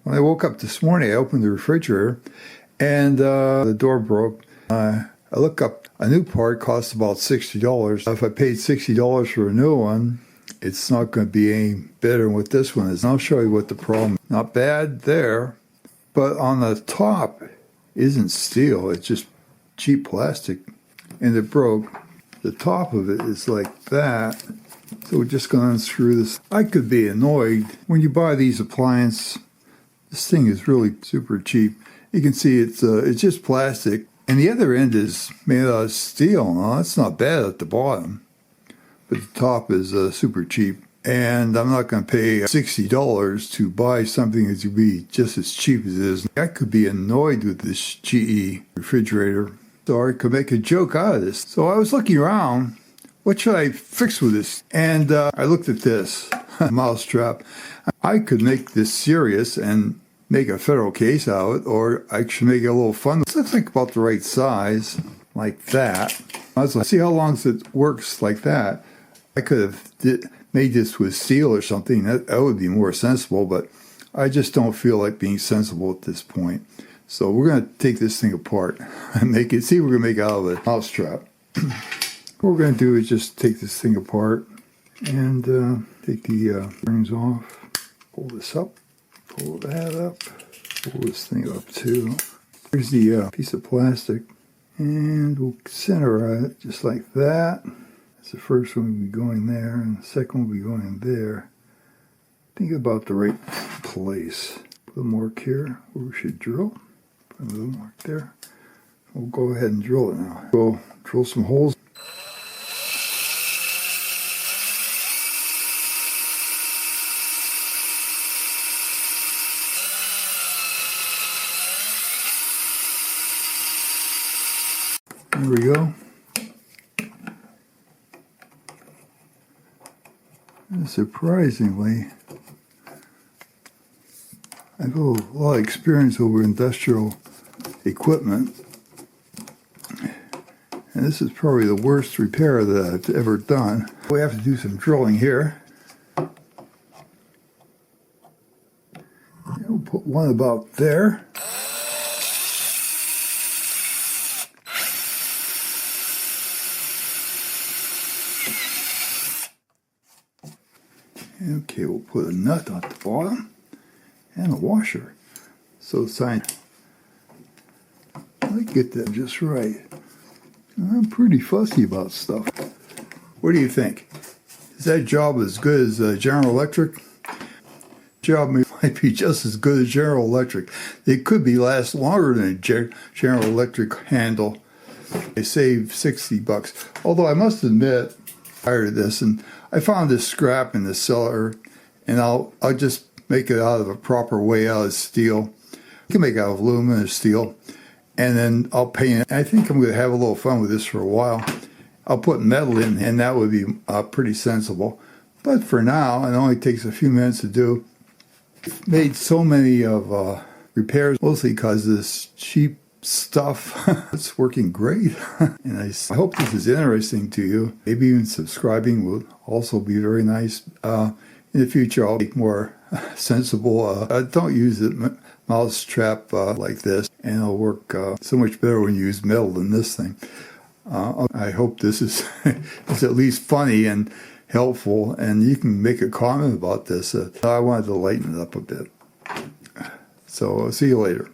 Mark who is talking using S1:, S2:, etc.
S1: When I woke up this morning, I opened the refrigerator and the door broke. I look up, a new part costs about $60. If I paid $60 for a new one, it's not going to be any better than what this one is. And I'll show you what the problem is. Not bad there, but on the top isn't steel. It's just cheap plastic, and it broke. The top of it is like that. So we're just going to unscrew this. I could be annoyed. When you buy these appliances, this thing is really super cheap. You can see it's just plastic. And the other end is made out of steel. Now, that's not bad at the bottom. But the top is super cheap. And I'm not going to pay $60 to buy something that would be just as cheap as it is. I could be annoyed with this GE refrigerator. So I could make a joke out of this. So I was looking around. What should I fix with this? And I looked at this Mousetrap. I could make this serious and make a federal case out of it, or I should make it a little fun. It looks like about the right size, like that. I was like, see how long it works like that. I could have made this with steel or something. That would be more sensible, but I just don't feel like being sensible at this point. So we're going to take this thing apart and see what we're going to make out of it. Mousetrap. What we're going to do is just take this thing apart and take the springs off. Pull this up. Pull that up. Pull this thing up too. Here's the piece of plastic. And we'll center it just like that. That's the first one will be going there, and the second one will be going there. Think about the right place. Put a mark here where we should drill. Put a little mark there. We'll go ahead and drill it now. We'll drill some holes. There we go. And surprisingly, I've got a lot of experience over industrial equipment, and this is probably the worst repair that I've ever done. We have to do some drilling here. We'll put one about there. Okay, we'll put a nut at the bottom and a washer. So I get that just right. I'm pretty fussy about stuff. What do you think? Is that job as good as General Electric? Job might be just as good as General Electric. It could be last longer than a General Electric handle. They save $60. Although I must admit, I hired this and I found this scrap in the cellar, and I'll just make it out of a proper way out of steel. You can make it out of aluminum or steel, and then I'll paint it. I think I'm going to have a little fun with this for a while. I'll put metal in, and that would be pretty sensible. But for now, it only takes a few minutes to do. I've made so many of repairs, mostly because this cheap stuff. It's working great. And I hope this is interesting to you. Maybe even subscribing will also be very nice. In the future, I'll make more sensible. Don't use it Mousetrap like this, and it'll work so much better when you use metal than this thing. I hope this is at least funny and helpful, and you can make a comment about this. I wanted to lighten it up a bit. So I'll see you later.